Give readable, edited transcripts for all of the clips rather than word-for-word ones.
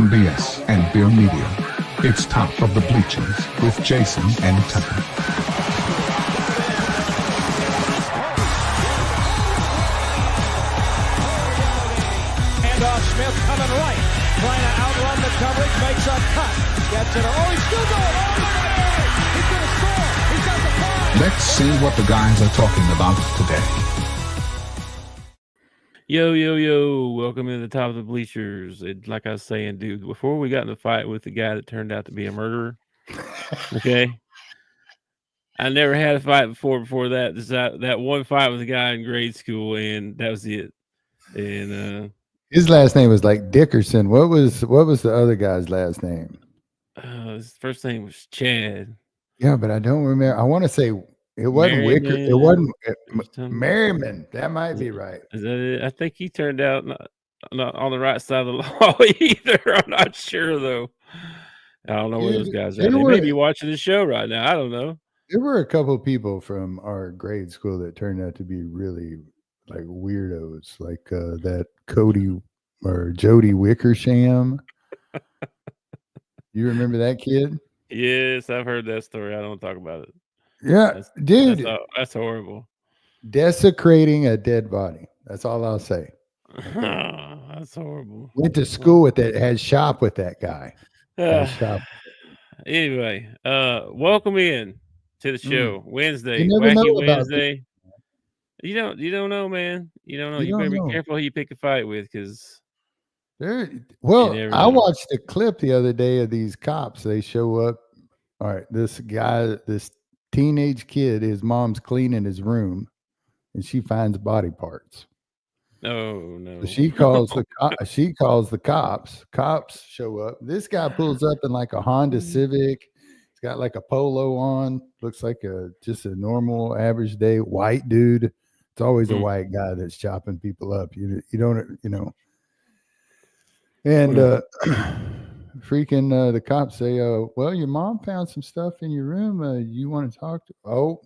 from BS and Beer Media, it's Top of the Bleachers with Jason and Tucker. Smith coming right, trying to outrun the coverage, makes a cut, gets it. Oh, he's still going. Oh, he's going to score. He's got the ball. Let's see what the guys are talking about today. Yo. Welcome to the Top of the Bleachers. Like I was saying, dude, before we got in the fight with the guy that turned out to be a murderer, okay? I never had a fight before that. That one fight with a guy in grade school, and that was it. And his last name was like Dickerson. What was the other guy's last name? His first name was Chad. Yeah, but I don't remember. I want to say it wasn't Wicker. It wasn't Merriman. That might be right. Is that it? I think he turned out not on the right side of the law either. I'm not sure though. I don't know where those guys are. They may be watching the show right now. I don't know. There were a couple of people from our grade school that turned out to be really like weirdos, like that Cody or Jody Wickersham. You remember that kid? Yes, I've heard that story. I don't talk about it. Yeah, dude, that's horrible. Desecrating a dead body. That's all I'll say. That's horrible. Went to school with that. Had shop with that guy. Anyway, welcome in to the show. Wednesday, you never Wacky know about Wednesday. You don't know, man. You don't know. You better be careful who you pick a fight with, because I watched a clip the other day of these cops. They show up. All right, this teenage kid, his mom's cleaning his room, and she finds body parts. No. So she calls the cops. Cops show up. This guy pulls up in like a Honda Civic. He's got like a polo on. Looks like just a normal average day white dude. It's always a white guy that's chopping people up. You don't. And freaking the cops say, well, your mom found some stuff in your room. You want to talk to? Oh,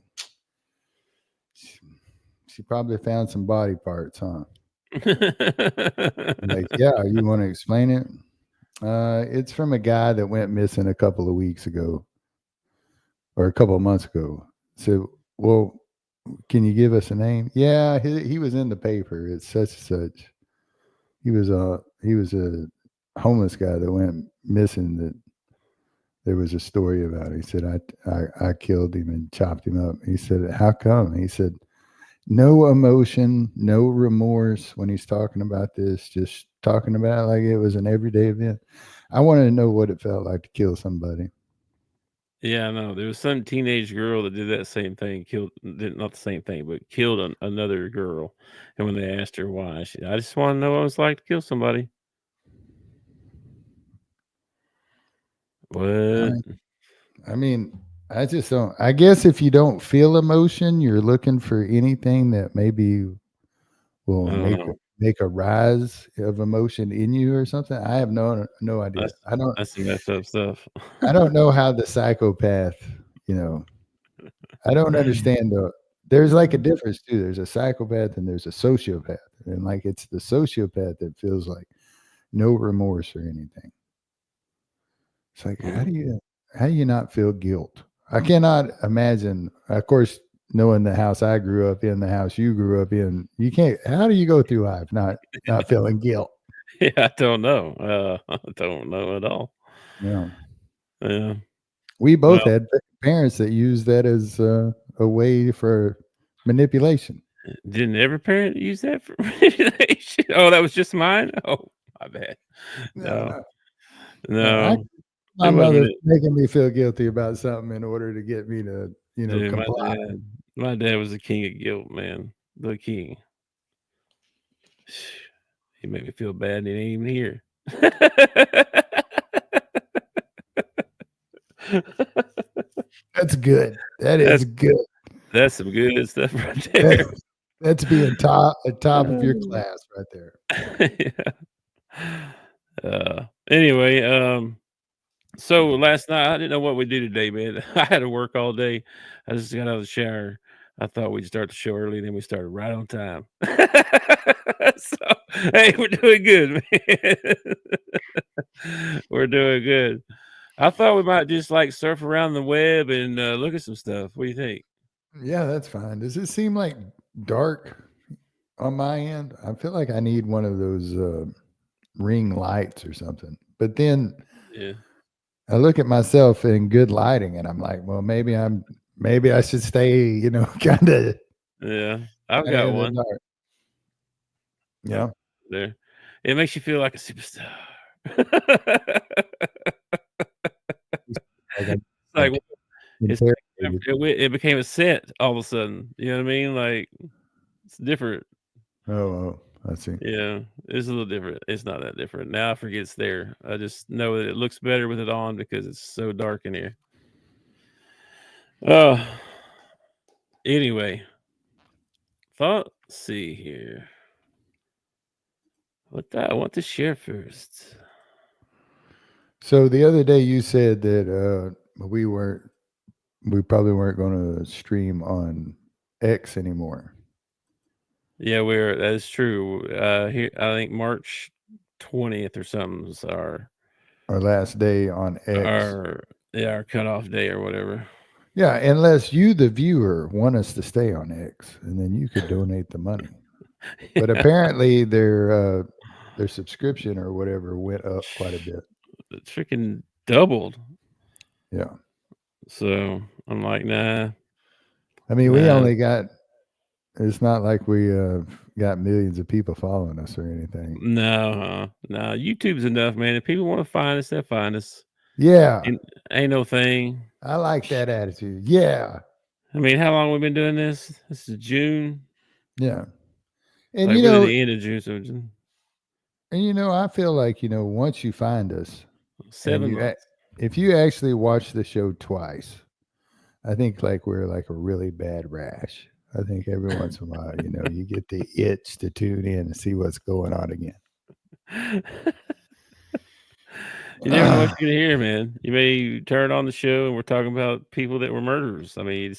she probably found some body parts, huh? Like, yeah, you want to explain it? It's from a guy that went missing a couple of weeks ago or a couple of months ago. So, well, can you give us a name? Yeah, he was in the paper. It's such and such. He was a homeless guy that went missing. That there was a story about it. He said, I killed him and chopped him up. He said, how come? He said, no emotion, no remorse when he's talking about this, just talking about it like it was an everyday event. I wanted to know what it felt like to kill somebody. Yeah, I know. There was some teenage girl that did that same thing, not the same thing, but killed another girl. And when they asked her why, she said, I just want to know what it was like to kill somebody. What? I mean, I just don't. I guess if you don't feel emotion, you're looking for anything that maybe will make a rise of emotion in you or something. I have no idea. That's some messed up stuff. I don't know how the psychopath. I don't understand there's like a difference too. There's a psychopath and there's a sociopath, and like it's the sociopath that feels like no remorse or anything. It's like how do you not feel guilt? I cannot imagine. Of course, knowing the house I grew up in, the house you grew up in, you can't. How do you go through life not feeling guilt? Yeah, I don't know. I don't know at all. Yeah. We both had parents that used that as a way for manipulation. Didn't every parent use that for manipulation? Oh, that was just mine? Oh, my bad. No. My mother's making me feel guilty about something in order to get me to, comply. My dad was the king of guilt, man. The king. He made me feel bad and he ain't even here. That's good. That's good. That's some good stuff right there. That's being top of your class right there. Yeah. Anyway, so last night I didn't know what we do today, man. I had to work all day. I just got out of the shower. I thought we'd start the show early, then we started right on time. So, hey, we're doing good, man. We're doing good. I thought we might just like surf around the web and look at some stuff. What do you think? Yeah, that's fine. Does it seem like dark on my end? I feel like I need one of those ring lights or something. But then Yeah. I look at myself in good lighting and I'm like, well, maybe I should stay, kind of Yeah. I've got in the one. dark. Yeah. There. It makes you feel like a superstar. Like Like it's like interrogated. it became a set all of a sudden. You know what I mean? Like it's different. Oh, I see. Yeah, it's a little different. It's not that different. Now I forget it's there. I just know that it looks better with it on because it's so dark in here. Anyway. Let's see here. What I want to share first. So the other day you said that we probably weren't going to stream on X anymore. Yeah, that is true. Here I think March 20th or something is our last day on X. our cutoff day or whatever. Yeah, unless you, the viewer, want us to stay on X, and then you could donate the money. But apparently their subscription or whatever went up quite a bit. It freaking doubled. Yeah. So I'm like, nah. I mean, we only got. It's not like we got millions of people following us or anything. No. YouTube's enough, man. If people want to find us, they'll find us. Yeah. Ain't no thing. I like that attitude. Yeah. I mean, how long we been doing this? This is June. Yeah. And like really the end of June. So and I feel like, once you find us, 7 months. If you actually watch the show twice, I think like we're like a really bad rash. I think every once in a while, you get the itch to tune in and see what's going on again. You never know what you're gonna hear, man. You may turn on the show and we're talking about people that were murderers. I mean,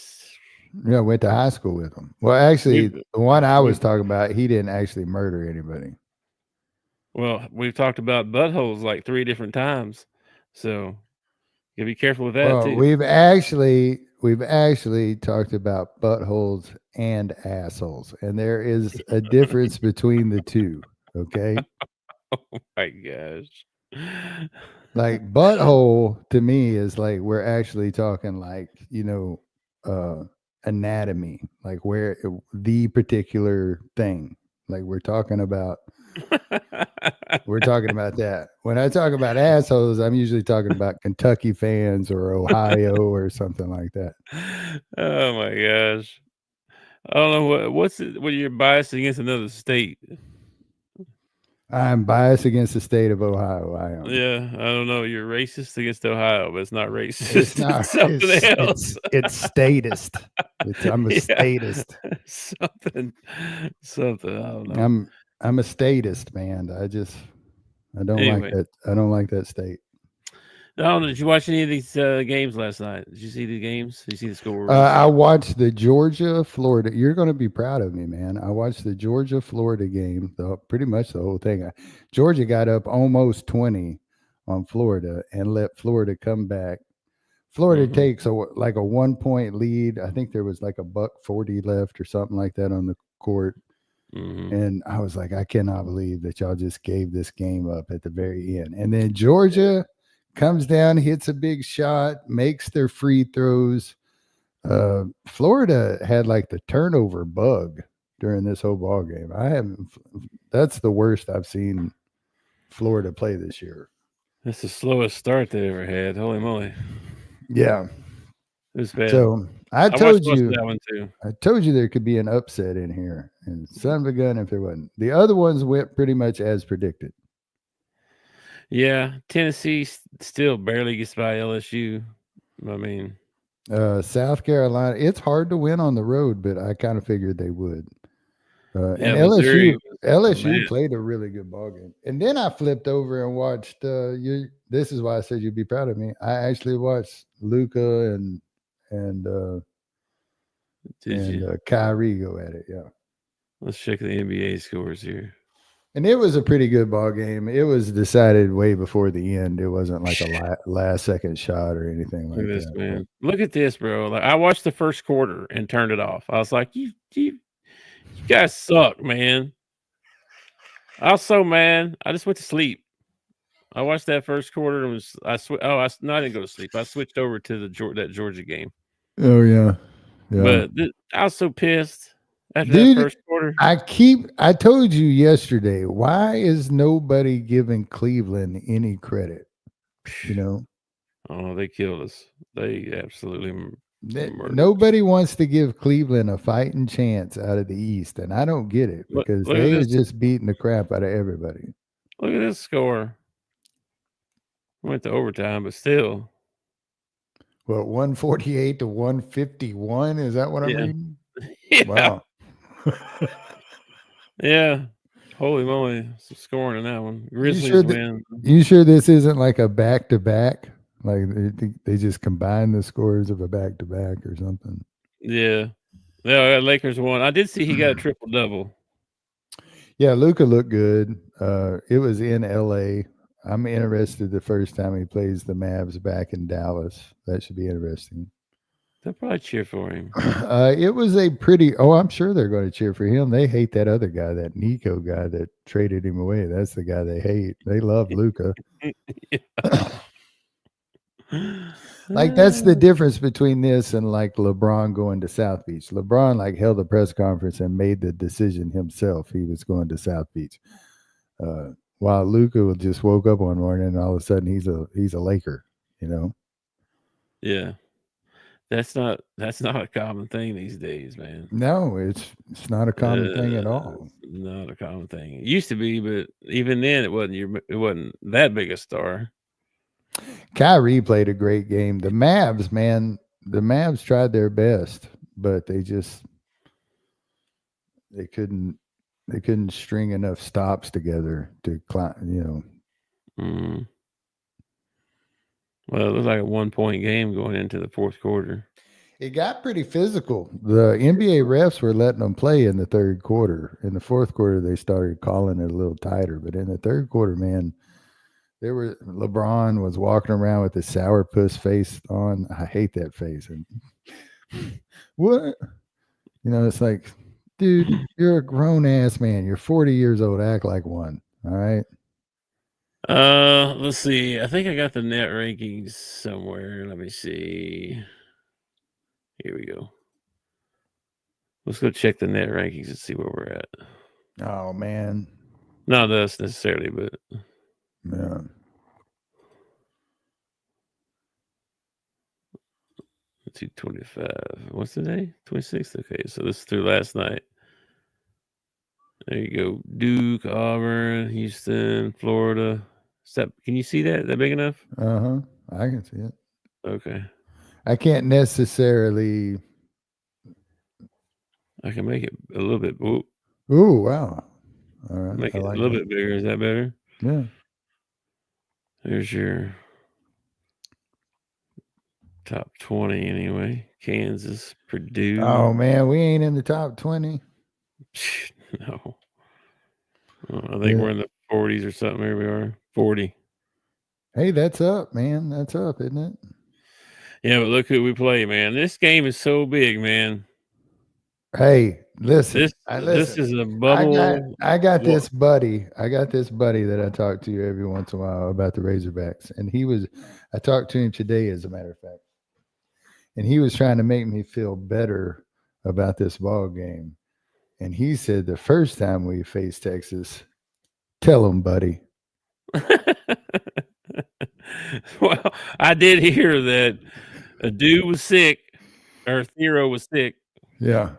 I went to high school with them. Well, actually, the one I was talking about, he didn't actually murder anybody. Well, we've talked about buttholes like 3 different times, so you gotta be careful with that too. We've actually talked about buttholes and assholes, and there is a difference between the two. Okay. Oh my gosh. Like butthole to me is like we're actually talking like anatomy, like where the particular thing, like we're talking about that. When I talk about assholes, I'm usually talking about Kentucky fans or Ohio or something like that. Oh my gosh. I don't know what you're biased against another state. I'm biased against the state of Ohio. I am. Yeah, I don't know. You're racist against Ohio, but it's not racist. It's not something else. It's statist. I'm a statist. Something. I don't know. I'm a statist, man. I don't like that. I don't like that state. No, did you watch any of these games last night? Did you see the games? Did you see the scores? I watched the Georgia-Florida. You're going to be proud of me, man. I watched the Georgia-Florida game, pretty much the whole thing. Georgia got up almost 20 on Florida and let Florida come back. Florida takes a 1-point lead. I think there was like $1:40 left or something like that on the court. And I was like, I cannot believe that y'all just gave this game up at the very end. And then Georgia comes down, hits a big shot, makes their free throws. Florida had like the turnover bug during this whole ball game. That's the worst I've seen Florida play this year. That's the slowest start they ever had. Holy moly. Yeah. It was bad. So I told you that one too. I told you there could be an upset in here, and son of a gun if there wasn't. The other ones went pretty much as predicted. Yeah, Tennessee still barely gets by LSU. I mean, South Carolina, it's hard to win on the road, but I kind of figured they would. And LSU played a really good ball game. And then I flipped over and watched this is why I said you'd be proud of me. I actually watched Luka and Kyrie go at it. Yeah. Let's check the NBA scores here. And it was a pretty good ball game. It was decided way before the end. It wasn't like a last second shot or anything like Look at this, that. man. Look at this, bro. Like, I watched the first quarter and turned it off. I was like, you guys suck, man. I was so mad. I just went to sleep. I watched that first quarter and I didn't go to sleep. I switched over to that Georgia game. Oh yeah. But I was so pissed after Dude, that first quarter. I told you yesterday, why is nobody giving Cleveland any credit? You know? Oh, they killed us. They absolutely murdered. Nobody wants to give Cleveland a fighting chance out of the East, and I don't get it because Look they at are this. just beating the crap out of everybody. Look at this score. Went to overtime, but still. Well, 148 to 151. Is that what I'm reading? Yeah. Wow. Yeah. Holy moly. Some scoring in that one. Grizzlies win. You sure this isn't like a back-to-back? Like they just combine the scores of a back-to-back or something? Yeah. No, Lakers won. I did see he got a triple-double. Yeah, Luka looked good. It was in LA. I'm interested the first time he plays the Mavs back in Dallas. That should be interesting. They'll probably cheer for him. It was I'm sure they're going to cheer for him. They hate that other guy, that Nico guy that traded him away. That's the guy they hate. They love Luka. Like, that's the difference between this and like LeBron going to South Beach. LeBron like held a press conference and made the decision himself. He was going to South Beach. While Luka just woke up one morning and all of a sudden he's a Laker, you know? Yeah. That's not a common thing these days, man. No, it's not a common thing at all. Not a common thing. It used to be, but even then it wasn't that big a star. Kyrie played a great game. The Mavs, man, tried their best, but they couldn't string enough stops together to climb, you know. Mm. Well, it was like a 1-point game going into the fourth quarter. It got pretty physical. The NBA refs were letting them play in the third quarter. In the fourth quarter, they started calling it a little tighter. But in the third quarter, man, LeBron was walking around with his sourpuss face on. I hate that face. And what? You know, it's like, dude, you're a grown ass man. You're 40 years old. Act like one. All right. Let's see. I think I got the net rankings somewhere. Let me see. Here we go. Let's go check the net rankings and see where we're at. Oh man. Not us necessarily, but yeah. Let's see, 25. What's the day? 26th. Okay, so this is through last night. There you go. Duke, Auburn, Houston, Florida. Can you see that? Is that big enough? Uh-huh. I can see it. Okay. I can't necessarily. I can make it a little bit. Ooh, wow. All right. Make it a little bit bigger. Is that better? Yeah. There's your top 20 anyway. Kansas, Purdue. Oh, man. We ain't in the top 20. No. I think we're in the 40s or something. Here we are. 40. Hey, that's up, man. That's up, isn't it? Yeah, but look who we play, man. This game is so big, man. Hey, listen. This is a bubble. I got this buddy. I got this buddy that I talk to every once in a while about the Razorbacks. And I talked to him today, as a matter of fact. And he was trying to make me feel better about this ball game. And he said the first time we faced Texas, tell him, buddy. Well, I did hear that a dude was sick, or Thiero was sick. Yeah.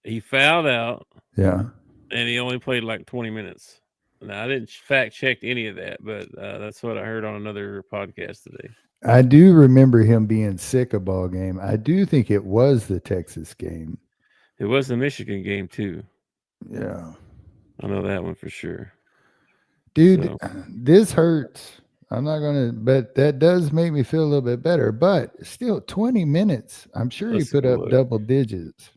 He fouled out. Yeah. And he only played like 20 minutes. Now, I didn't fact check any of that, but that's what I heard on another podcast today. I do remember him being sick a ball game. I do think it was the Texas game. It was the Michigan game too. Yeah. I know that one for sure. Dude, this hurts. I'm not going to, but that does make me feel a little bit better. But still, 20 minutes. I'm sure he put up double digits.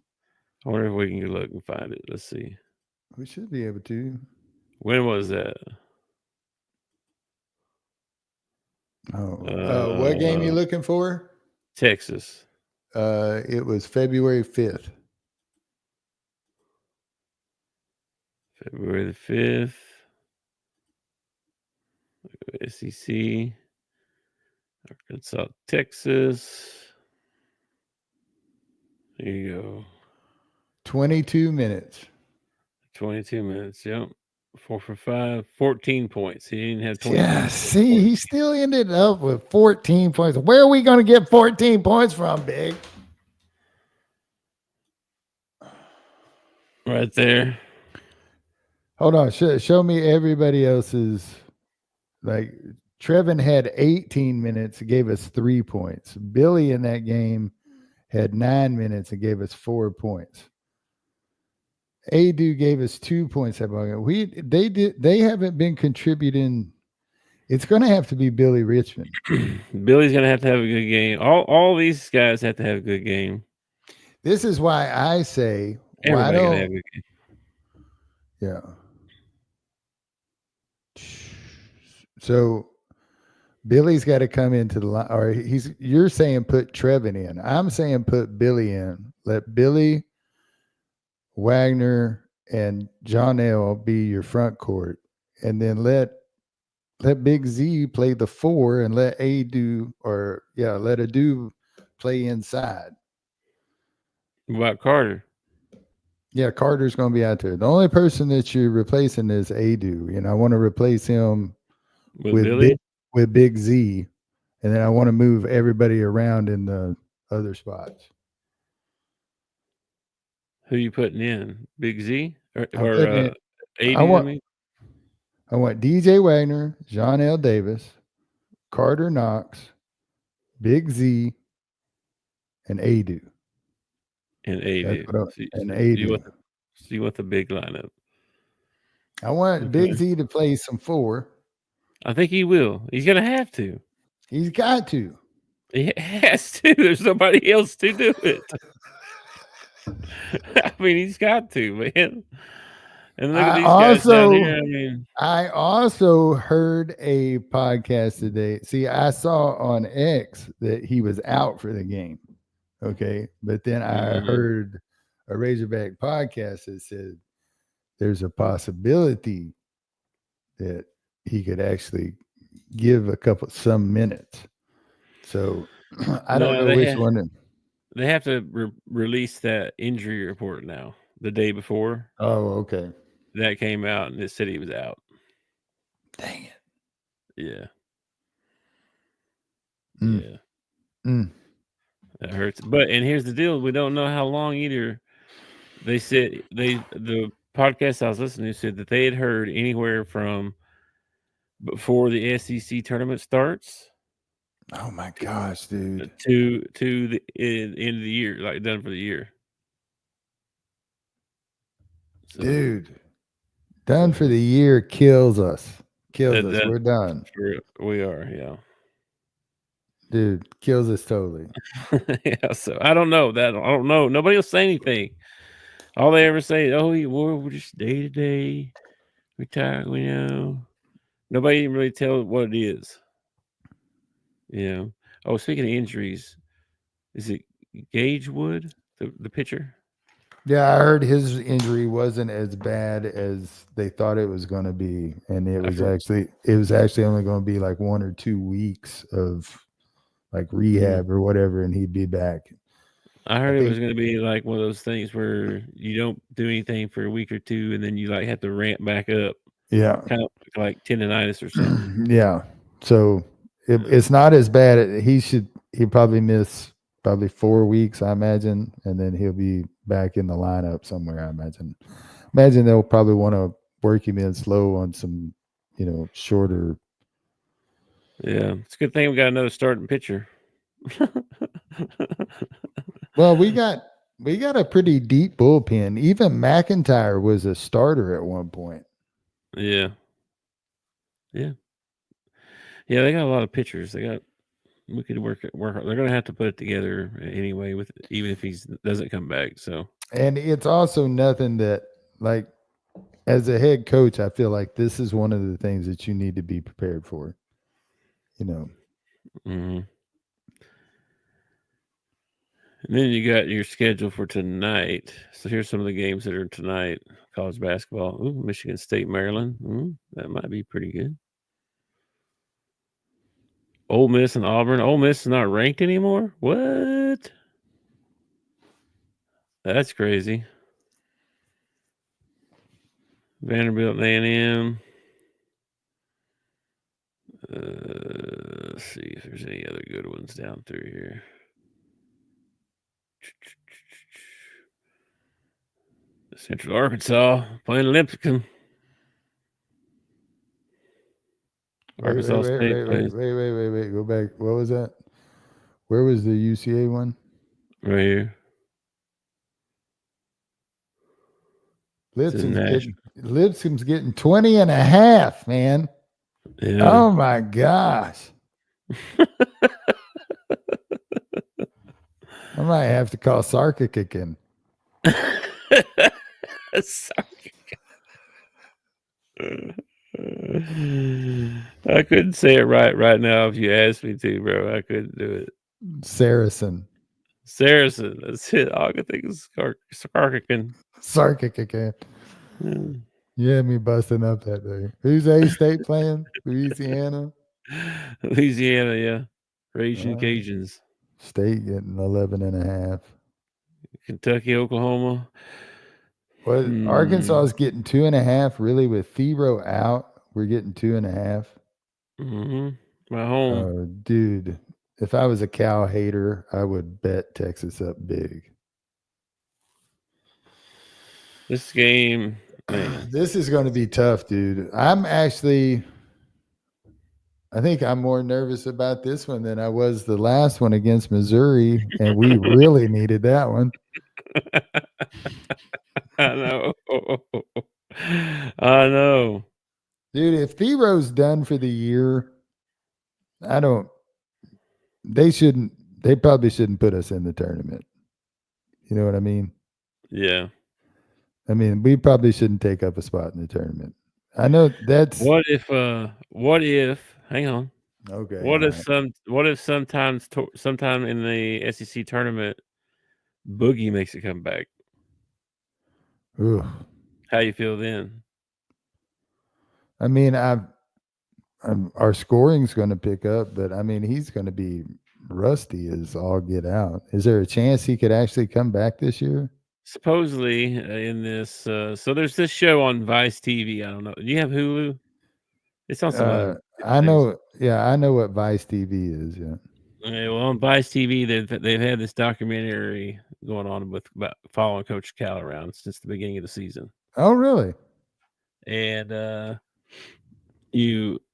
I wonder if we can look and find it. Let's see. We should be able to. When was that? What game you looking for? Texas. It was February 5th. February the 5th. SEC. Arkansas, Texas. There you go. 22 minutes. 22 minutes. Yep. 4 for 5. 14 points. He didn't have 20. Yeah, see, he still ended up with 14 points. Where are we going to get 14 points from, Big? Right there. Hold on. Show me everybody else's. Like, Trevin had 18 minutes, gave us 3 points. Billy in that game had 9 minutes and gave us 4 points. Adu gave us 2 points. They haven't been contributing. It's going to have to be Billy Richmond. Billy's going to have a good game. All these guys have to have a good game. This is why I say, everybody got to have a good game. Yeah. So Billy's got to come into the line, or you're saying put Trevin in. I'm saying put Billy in. Let Billy, Wagner, and John L be your front court, and then let Big Z play the 4 and let Adu play inside. What about Carter? Yeah, Carter's going to be out there. The only person that you're replacing is Adu, and I want to replace him with Billy? with Big Z, and then I want to move everybody around in the other spots. Who you putting in? Big Z or Adu? I want DJ Wagner, John L. Davis, Carter Knox, Big Z, and Adu. And Adu. So you want the big lineup. I want Big Z to play some 4. I think he will. He's going to have to. He's got to. He has to. There's nobody else to do it. I mean, he's got to, man. And look at these guys down here. I also heard a podcast today. See, I saw on X that he was out for the game. Okay. But then I heard a Razorback podcast that said there's a possibility that he could actually give some minutes. So I don't know which one. They have to release that injury report now. The day before. Oh, okay. That came out and it said he was out. Dang it. Yeah. Yeah. That hurts. And here's the deal. We don't know how long either. They said the podcast I was listening to said that they had heard anywhere from before the SEC tournament starts. Oh my gosh, dude. To the end of the year, like done for the year. So, dude, done for the year kills us. We're done. We are, yeah. Dude, kills us totally. Yeah, so I don't know that. I don't know. Nobody will say anything. All they ever say is, we're just day to day. We talk, we know. Nobody can really tell what it is. Yeah. Oh, speaking of injuries, is it Gage Wood, the pitcher? Yeah, I heard his injury wasn't as bad as they thought it was going to be, and it was actually only going to be like 1 or 2 weeks of like rehab or whatever, and he'd be back. I heard it was going to be like one of those things where you don't do anything for a week or 2, and then you like have to ramp back up. Yeah, kind of like tendonitis or something. Yeah, so it's not as bad. He probably miss 4 weeks, I imagine, and then he'll be back in the lineup somewhere. I imagine they'll probably want to work him in slow on some, shorter. Yeah, it's a good thing we got another starting pitcher. Well, we got a pretty deep bullpen. Even McIntyre was a starter at one point. Yeah. They got a lot of pitchers. We could work. They're going to have to put it together anyway, even if he doesn't come back. So, and it's also nothing that like as a head coach, I feel like this is one of the things that you need to be prepared for. You know. Mm-hmm. And then you got your schedule for tonight. So here's some of the games that are tonight. College basketball. Ooh, Michigan State, Maryland. That might be pretty good. Ole Miss and Auburn. Ole Miss is not ranked anymore? What? That's crazy. Vanderbilt and A&M. Let's see if there's any other good ones down through here. Central Arkansas playing Lipscomb. Arkansas State plays Wait. Go back. What was that? Where was the UCA one? right here. Lipscomb's getting 20 and a half, man. Yeah. Oh my gosh. I might have to call Sarkic again. I couldn't say it right now if you asked me to, bro. I couldn't do it. Saracen. That's it. All I could think is Sarkic. Sarkic again. Yeah, me busting up that day. Who's A-State playing? Louisiana? Louisiana, yeah. Raging Cajuns. State getting 11 and a half. Kentucky, Oklahoma. What? Arkansas is getting 2.5. Really, with Thiero out, we're getting 2.5. Mm-hmm. My home. Oh, dude. If I was a Cal hater, I would bet Texas up big. This game, man. This is going to be tough, dude. I think I'm more nervous about this one than I was the last one against Missouri, and we really needed that one. I know. I know. Dude, if Thero's done for the year, they probably shouldn't put us in the tournament. You know what I mean? Yeah. I mean, we probably shouldn't take up a spot in the tournament. I know that's what if hang on. Okay. What if sometime in the SEC tournament Boogie makes it come back? Ooh. How you feel then? I mean, our scoring's going to pick up, but I mean, he's going to be rusty as all get out. Is there a chance he could actually come back this year? Supposedly in this, so there's this show on Vice TV. I don't know. Do you have Hulu? It's on some I know. Yeah, I know what Vice TV is. Yeah. Okay, well, on Vice TV, they've had this documentary going on about following Coach Cal around since the beginning of the season. Oh, really? And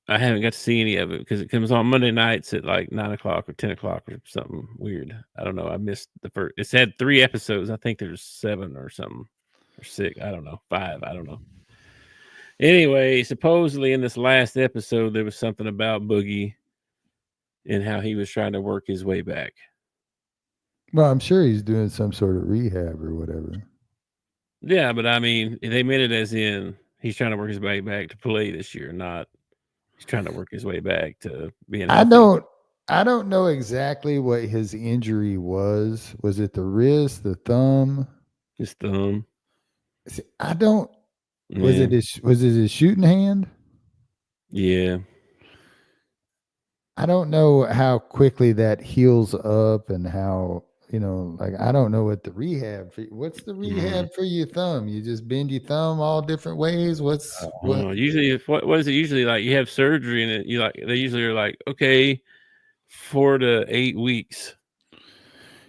I haven't got to see any of it because it comes on Monday nights at like 9 o'clock or 10 o'clock or something weird. I don't know. I missed the first. It's had 3 episodes. I think there's 7 or something or 6. I don't know. 5. I don't know. Anyway, supposedly in this last episode, there was something about Boogie and how he was trying to work his way back. Well, I'm sure he's doing some sort of rehab or whatever. Yeah, but I mean, they meant it as in he's trying to work his way back to play this year, not he's trying to work his way back to being healthy. I don't know exactly what his injury was. Was it the wrist, the thumb? His thumb. I don't. Was it his shooting hand? Yeah. I don't know how quickly that heals up and how, like, I don't know what the rehab what's the rehab for your thumb? You just bend your thumb all different ways. Usually what is it usually like? You have surgery and they usually are like, okay, 4 to 8 weeks.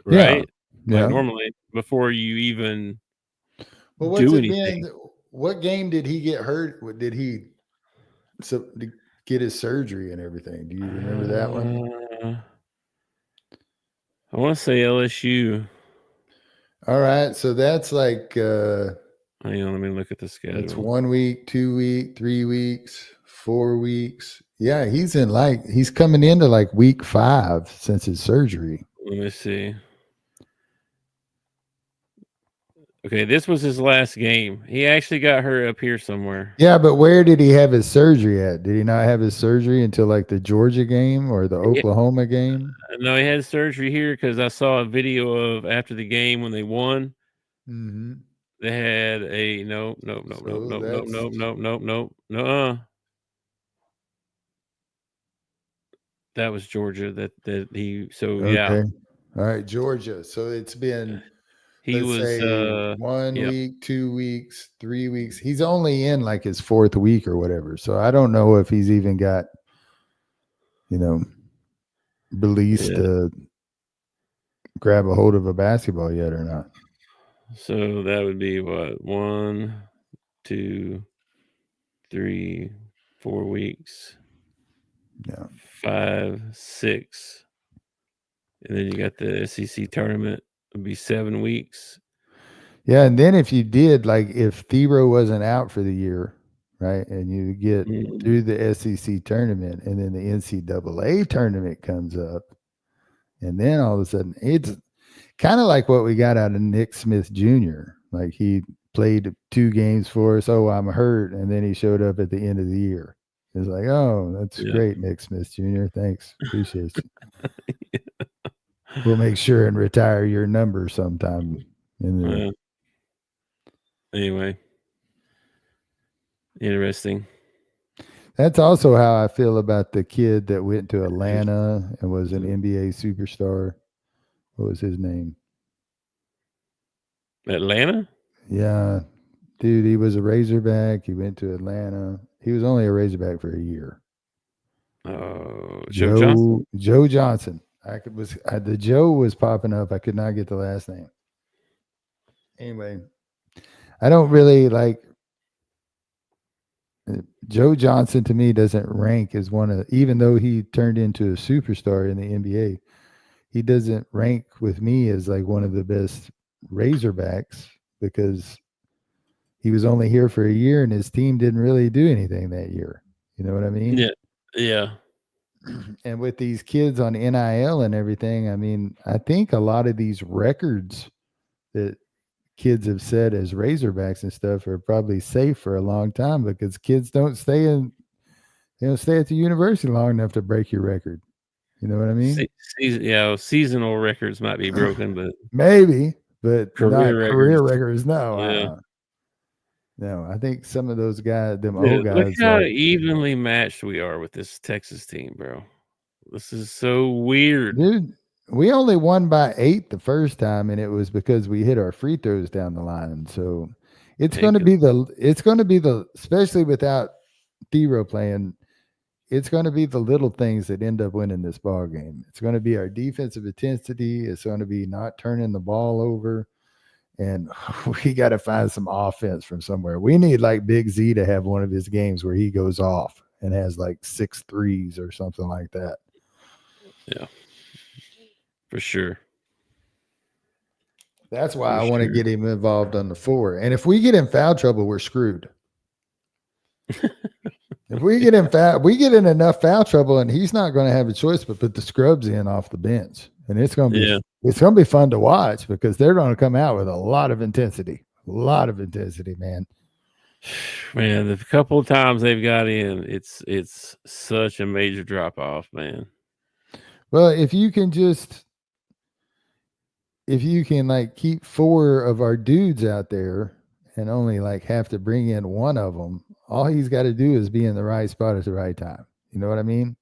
Right? Yeah. Like normally before you even what's do it anything. been? What game did he get hurt? Did he get his surgery and everything? Do you remember that one? I want to say LSU. All right, so that's like hang on, let me look at the schedule. It's 1 week, 2 week, 3 weeks, 4 weeks. Yeah, he's coming into like week 5 since his surgery. Let me see. Okay, this was his last game. He actually got hurt up here somewhere. Yeah, but where did he have his surgery at? Did he not have his surgery until like the Georgia game or the Oklahoma game? No, he had surgery here because I saw a video of after the game when they won. Mm-hmm. They had a no. That was Georgia. That he yeah. Okay. All right, Georgia. So it's been He let's was say 1 yeah. week, 2 weeks, 3 weeks. He's only in like his fourth week or whatever. So I don't know if he's even got, released to grab a hold of a basketball yet or not. So that would be what 1, 2, 3, 4 weeks. Yeah. 5, 6. And then you got the SEC tournament. It'd be 7 weeks. Yeah, and then if you did, like if Thiero wasn't out for the year, right, and you get through the SEC tournament and then the NCAA tournament comes up, and then all of a sudden it's kind of like what we got out of Nick Smith Jr. Like he played 2 games for us. Oh, I'm hurt. And then he showed up at the end of the year. It's like, oh, that's great, Nick Smith Jr. Thanks. Appreciate you. We'll make sure and retire your number sometime. Anyway. Interesting. That's also how I feel about the kid that went to Atlanta and was an NBA superstar. What was his name? Atlanta? Yeah. Dude, he was a Razorback. He went to Atlanta. He was only a Razorback for a year. Joe Johnson? Joe Johnson. The Joe was popping up. I could not get the last name. Anyway, I don't really like Joe Johnson. To me, doesn't rank as one of, even though he turned into a superstar in the NBA, he doesn't rank with me as like one of the best Razorbacks because he was only here for a year and his team didn't really do anything that year. You know what I mean? Yeah. And with these kids on NIL and everything, I mean, I think a lot of these records that kids have set as Razorbacks and stuff are probably safe for a long time because kids don't stay at the university long enough to break your record. You know what I mean? Seasonal records might be broken, but maybe, but career records. No, yeah. No, I think some of those guys, old guys. Look how evenly matched we are with this Texas team, bro. This is so weird. Dude, we only won by 8 the first time, and it was because we hit our free throws down the line. So it's going to be especially without Thiero playing, it's going to be the little things that end up winning this ball game. It's going to be our defensive intensity. It's going to be not turning the ball over. And we got to find some offense from somewhere. We need like Big Z to have one of his games where he goes off and has like 6 threes or something like that. Yeah, for sure. That's why I want to get him involved on the 4. And if we get in foul trouble, we're screwed. If we get in enough foul trouble, and he's not going to have a choice but put the scrubs in off the bench. And it's going to be fun to watch because they're going to come out with a lot of intensity. Man. Man, the couple of times they've got in, it's such a major drop off, man. Well, if you can like keep 4 of our dudes out there and only like have to bring in one of them, all he's got to do is be in the right spot at the right time. You know what I mean?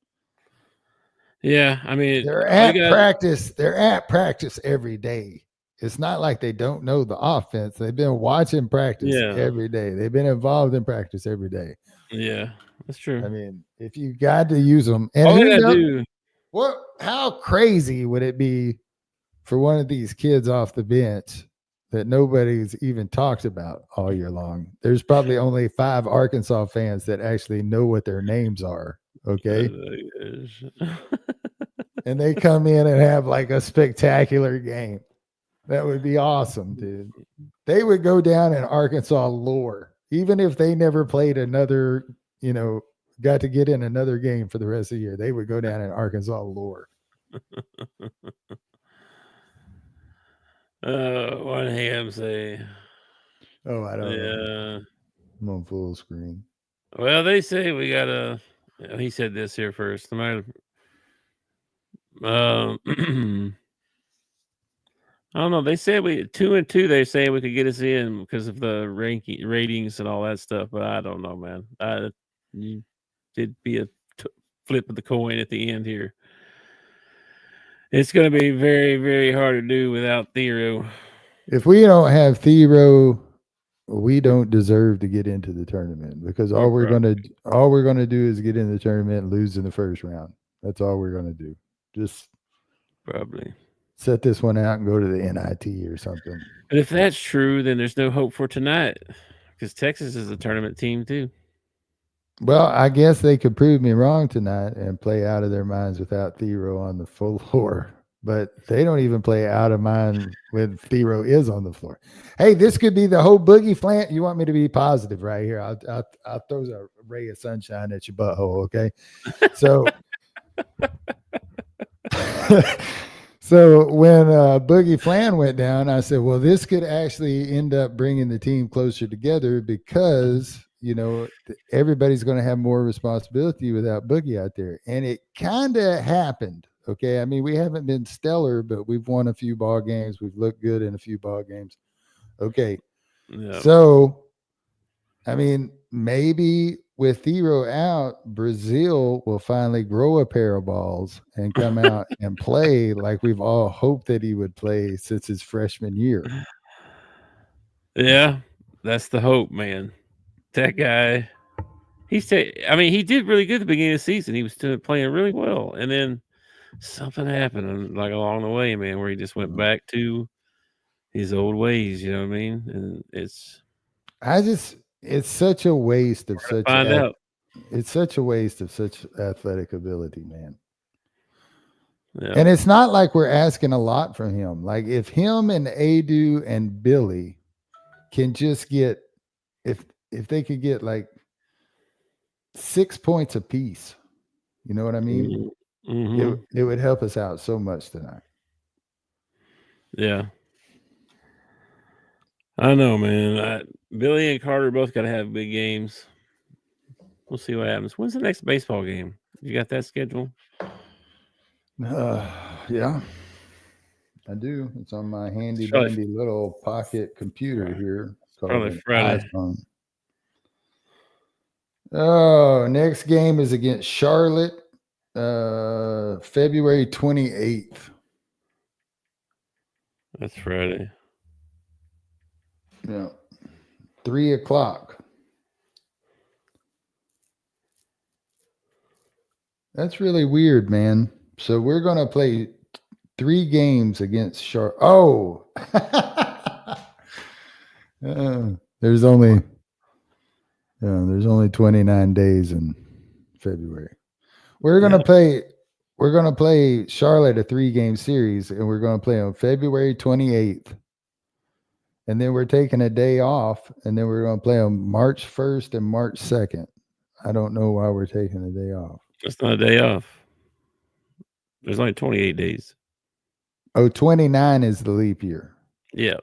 Yeah, I mean, they're at practice. They're at practice every day. It's not like they don't know the offense. They've been watching practice every day. They've been involved in practice every day. Yeah, that's true. I mean, if you got to use them, and how crazy would it be for one of these kids off the bench that nobody's even talked about all year long? There's probably only 5 Arkansas fans that actually know what their names are. Okay. And they come in and have like a spectacular game. That would be awesome, dude. They would go down in Arkansas lore, even if they never played another, got to get in another game for the rest of the year. They would go down in Arkansas lore. What Ham say? Oh, I don't know. Yeah. I'm on full screen. Well, they say we gotta. He said this here first. I don't know. They said 2-2. They say we could get us in because of the ratings and all that stuff. But I don't know, man. You did be a flip of the coin at the end here. It's going to be very, very hard to do without Thiero. If we don't have Thiero, we don't deserve to get into the tournament because all we're gonna do is get in the tournament and lose in the first round. That's all we're gonna do. Just probably set this one out and go to the NIT or something. But if that's true, then there's no hope for tonight because Texas is a tournament team too. Well, I guess they could prove me wrong tonight and play out of their minds without Thiero on the floor. But they don't even play out of mind when Thiero is on the floor. Hey, this could be the whole boogie flant. You want me to be positive right here? I'll throw a ray of sunshine at your butthole, okay? So, so when Boogie Flan went down, I said, well, this could actually end up bringing the team closer together because – everybody's going to have more responsibility without Boogie out there. And it kind of happened. Okay. I mean, we haven't been stellar, but we've won a few ball games. We've looked good in a few ball games. Okay. Yeah. So, I mean, maybe with Thiero out, Brazil will finally grow a pair of balls and come out and play like we've all hoped that he would play since his freshman year. Yeah. That's the hope, man. That guy, he did really good at the beginning of the season. He was still playing really well. And then something happened like along the way, man, where he just went back to his old ways. You know what I mean? And it's such a waste of such it's such a waste of such athletic ability, man. Yeah. And it's not like we're asking a lot from him. Like if him and Adu and Billy can just get if they could get like 6 points apiece, you know what I mean? Mm-hmm. It would help us out so much tonight. Yeah. I know, man. Billy and Carter both got to have big games. We'll see what happens. When's the next baseball game? You got that scheduled? Yeah, I do. It's on my handy dandy little pocket computer here. It's called probably Friday. iPhone. Oh, next game is against Charlotte, February 28th. That's Friday. Yeah. 3:00. That's really weird, man. So we're going to play 3 games against Charlotte. Oh, there's only 29 days in February. We're going to play Charlotte a 3-game series, and we're going to play on February 28th. And then we're taking a day off, and then we're going to play on March 1st and March 2nd. I don't know why we're taking a day off. It's not a day off. There's only 28 days. Oh, 29 is the leap year. Yeah.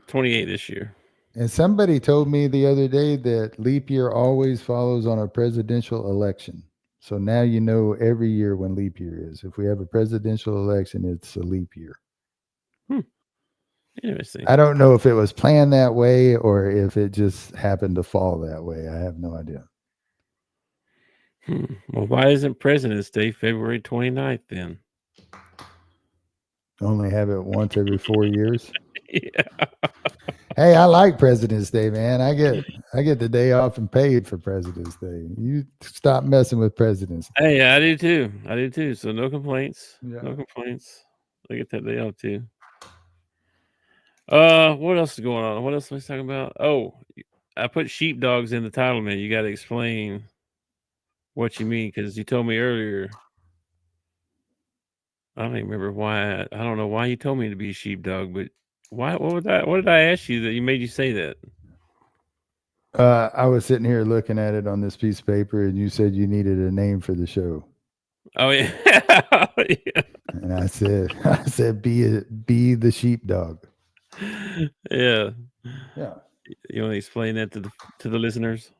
28 this year. And somebody told me the other day that leap year always follows on a presidential election. So now you know every year when leap year is. If we have a presidential election, it's a leap year. Interesting. I don't know if it was planned that way or if it just happened to fall that way. I have no idea. Well, why isn't President's Day February 29th then? Only have it once every 4 years. Yeah. Hey, I like President's Day, man. I get the day off and paid for President's Day. You stop messing with President's Day. Hey, I do too. So no complaints. Yeah. No complaints. I get that day off too. What else is going on? What else was I talking about? Oh, I put sheepdogs in the title, man. You got to explain what you mean, because you told me earlier. I don't even remember why. I don't know why you told me to be a sheepdog, but why? What did I ask you that made you say that? I was sitting here looking at it on this piece of paper, and you said you needed a name for the show. Oh yeah. Yeah. And I said, be the sheepdog. Yeah. Yeah. You want to explain that to the listeners?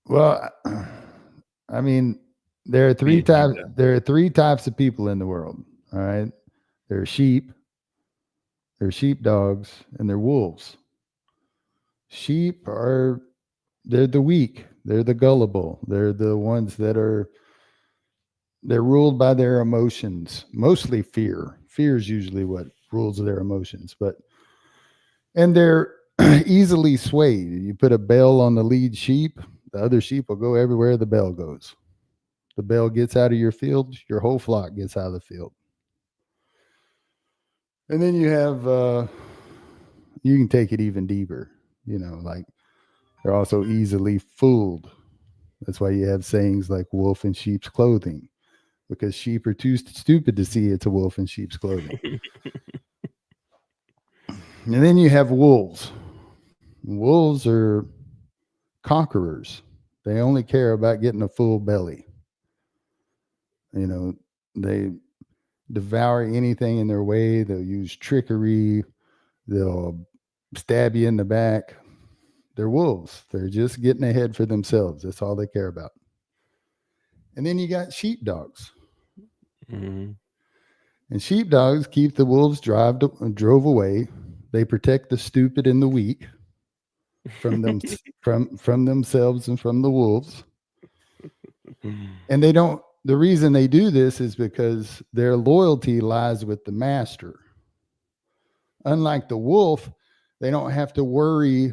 Well, I mean, there are three types. There are three types of people in the world. All right, there are sheep, there are sheepdogs, and there are wolves. Sheep they're the weak. They're the gullible. They're the ones they're ruled by their emotions, mostly fear. Fear is usually what rules their emotions, and they're easily swayed. You put a bell on the lead sheep, the other sheep will go everywhere the bell goes. The bell gets out of your field, your whole flock gets out of the field. And then you have, you can take it even deeper, like they're also easily fooled. That's why you have sayings like wolf in sheep's clothing, because sheep are too stupid to see it's a wolf in sheep's clothing. And then you have wolves. Wolves are conquerors. They only care about getting a full belly. They devour anything in their way. They'll use trickery. They'll stab you in the back. They're wolves. They're just getting ahead for themselves. That's all they care about. And then you got sheepdogs. Mm-hmm. And sheepdogs keep the wolves drove away. They protect the stupid and the weak from them, from themselves and from the wolves. And the reason they do this is because their loyalty lies with the master. Unlike the wolf, they don't have to worry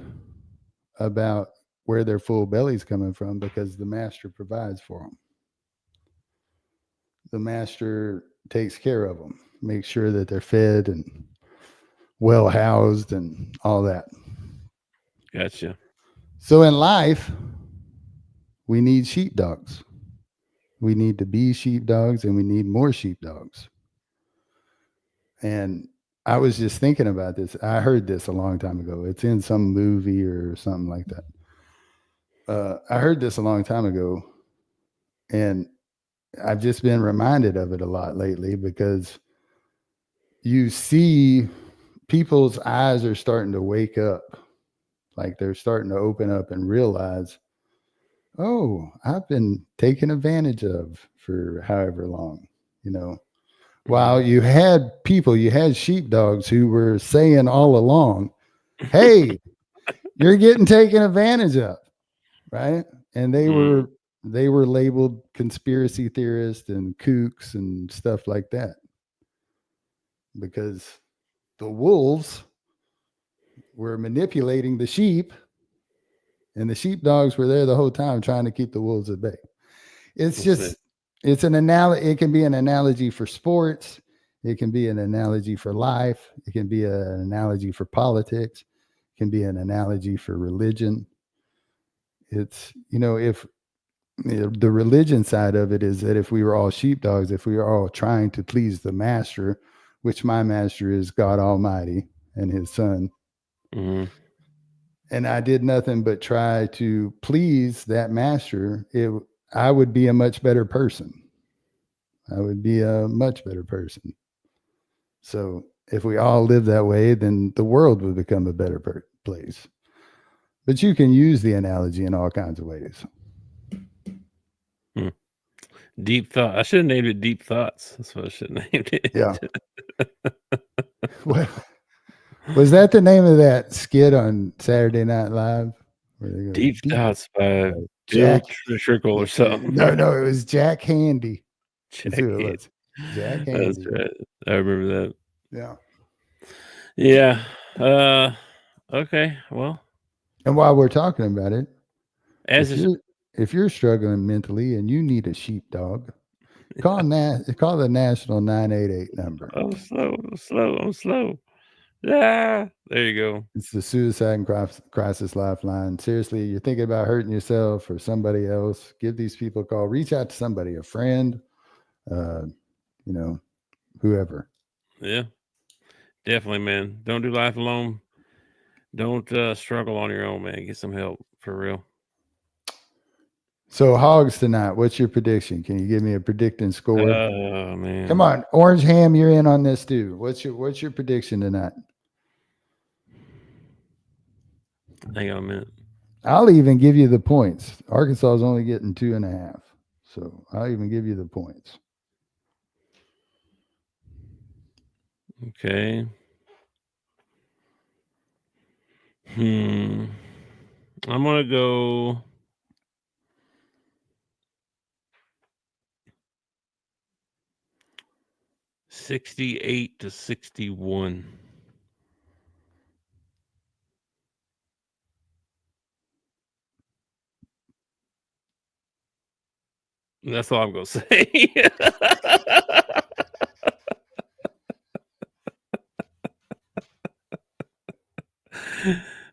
about where their full belly's coming from because the master provides for them. The master takes care of them, makes sure that they're fed and well housed and all that. Gotcha. So in life, we need sheepdogs. We need to be sheepdogs, and we need more sheepdogs. And I was just thinking about this. I heard this a long time ago. It's in some movie or something like that. I heard this a long time ago, and I've just been reminded of it a lot lately because you see people's eyes are starting to wake up. Like they're starting to open up and realize, oh, I've been taken advantage of for however long, While you had sheepdogs who were saying all along, hey, you're getting taken advantage of, right? And they were labeled conspiracy theorists and kooks and stuff like that. Because the wolves were manipulating the sheep, and the sheepdogs were there the whole time trying to keep the wolves at bay. It's an analogy. It can be an analogy for sports. It can be an analogy for life. It can be an analogy for politics. It can be an analogy for religion. It's, if the religion side of it is that if we were all sheepdogs, if we were all trying to please the master, which my master is God Almighty and his son, and I did nothing but try to please that master, I would be a much better person. I would be a much better person. So if we all live that way, then the world would become a better place. But you can use the analogy in all kinds of ways. Deep thought. I should have named it Deep Thoughts. That's what I should have named it. Yeah. Was that the name of that skit on Saturday Night Live? Deep Thoughts by Bill Trickle or something. No, it was Jack Handy. Jack Handy. That's right. I remember that. Yeah. Yeah. Okay. Well. And while we're talking about it, if you're struggling mentally and you need a sheepdog, call the national 988 number. I'm slow. Yeah, there you go. It's the suicide and crisis lifeline. Seriously, you're thinking about hurting yourself or somebody else, give these people a call. Reach out to somebody, a friend, whoever. Yeah, definitely, man. Don't do life alone. Don't struggle on your own, man. Get some help for real. So Hogs tonight, what's your prediction? Can you give me a predicting score? Oh man. Come on, Orange Ham, you're in on this too. What's your prediction tonight? Hang on a minute. I'll even give you the points. Arkansas is only getting 2.5. So I'll even give you the points. Okay. I'm gonna go. $68-61. That's all I'm gonna say.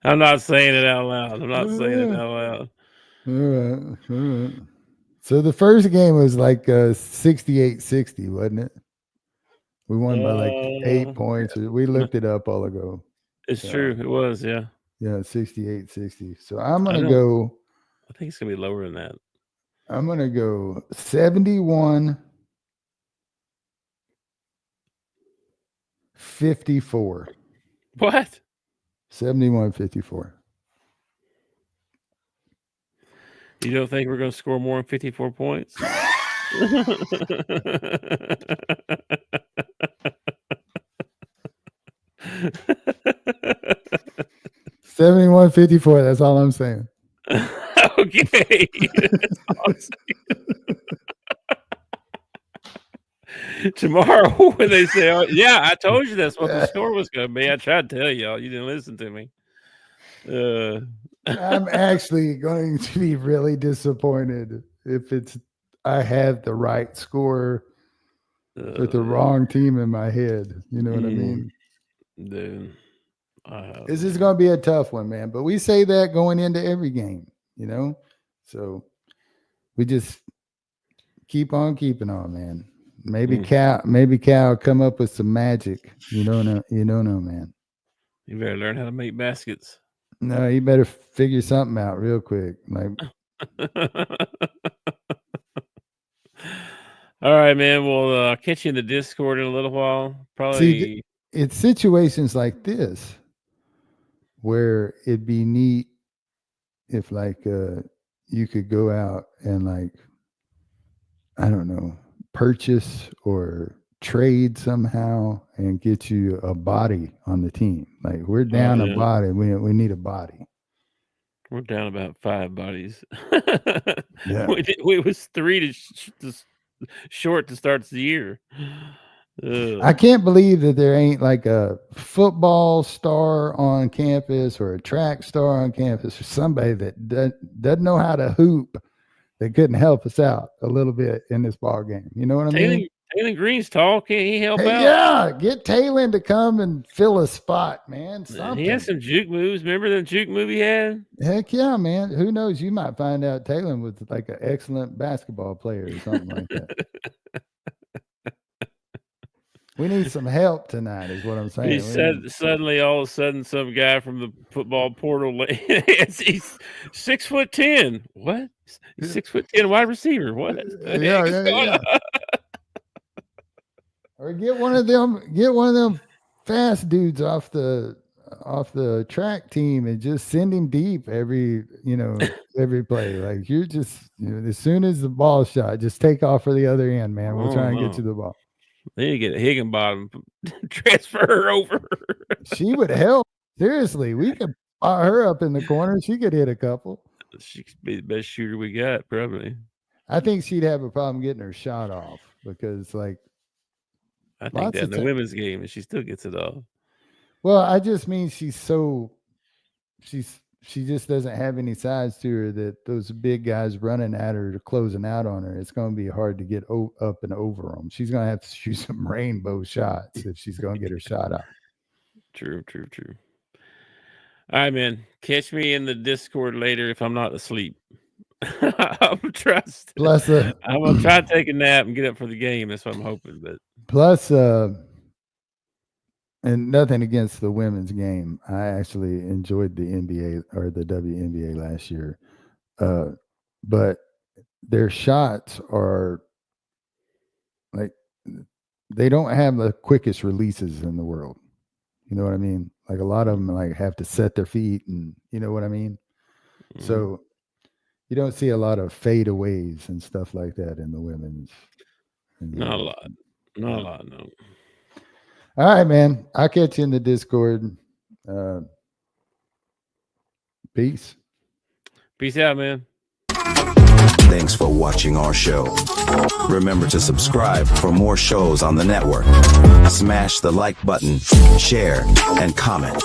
I'm not saying it out loud. I'm not saying it out loud. All right. So the first game was like 68-60, wasn't it? We won by like 8 points. We looked it up all ago. It's true. It was, yeah. Yeah, 68-60. So I'm going to I go. I think it's going to be lower than that. I'm going to go 71-54. What? 71-54. You don't think we're going to score more than 54 points? 71-54. That's all I'm saying. Okay. Tomorrow when they say, oh, yeah, I told you that's what the score was going to be. I tried to tell y'all. You didn't listen to me. I'm actually going to be really disappointed if I have the right score with the wrong team in my head. You know what I mean? Dude. This is going to be a tough one, man. But we say that going into every game, you know? So we just keep on keeping on, man. Maybe Cal come up with some magic. You don't know, man. You better learn how to make baskets. No, you better figure something out real quick. Like all right, man. We'll catch you in the Discord in a little while. Probably. See, it's situations like this where it'd be neat if like you could go out and like, I don't know, purchase or trade somehow and get you a body on the team. Like we're down a body. We need a body. We're down about 5 bodies. Yeah. We was 3 short to start the year. I can't believe that there ain't like a football star on campus or a track star on campus or somebody that doesn't know how to hoop that couldn't help us out a little bit in this ball game. You know what I mean? Taylor Green's tall. Can't he help out? Yeah, get Taylor to come and fill a spot, man. Something. He has some juke moves. Remember the juke move he had? Heck yeah, man. Who knows? You might find out Taylor was like an excellent basketball player or something like that. We need some help tonight, is what I'm saying. He said suddenly, all of a sudden, some guy from the football portal, he's 6'10". What? He's 6'10" wide receiver. What? Yeah. Or get one of them fast dudes off the track team and just send him deep every play. Like you're just, as soon as the ball's shot, just take off for the other end, man. We'll try and get you the ball. Then you get a Higginbottom, transfer her over. She would help. Seriously, we could spot her up in the corner. She could hit a couple. She could be the best shooter we got, probably. I think she'd have a problem getting her shot off because, like, I think that in the women's game, and she still gets it off. Well, I just mean she just doesn't have any size to her that those big guys running at her, closing out on her. It's going to be hard to get up and over them. She's going to have to shoot some rainbow shots if she's going to get her shot out. True. All right, man. Catch me in the Discord later if I'm not asleep. I'm gonna try to take a nap and get up for the game. That's what I'm hoping. But plus, and nothing against the women's game. I actually enjoyed the NBA or the WNBA last year. But their shots are like, they don't have the quickest releases in the world. You know what I mean? Like a lot of them like have to set their feet, and you know what I mean? So you don't see a lot of fadeaways and stuff like that in the women's. Not a lot. Not a lot, no. All right, man. I'll catch you in the Discord. Peace. Peace out, man. Thanks for watching our show. Remember to subscribe for more shows on the network. Smash the like button, share, and comment.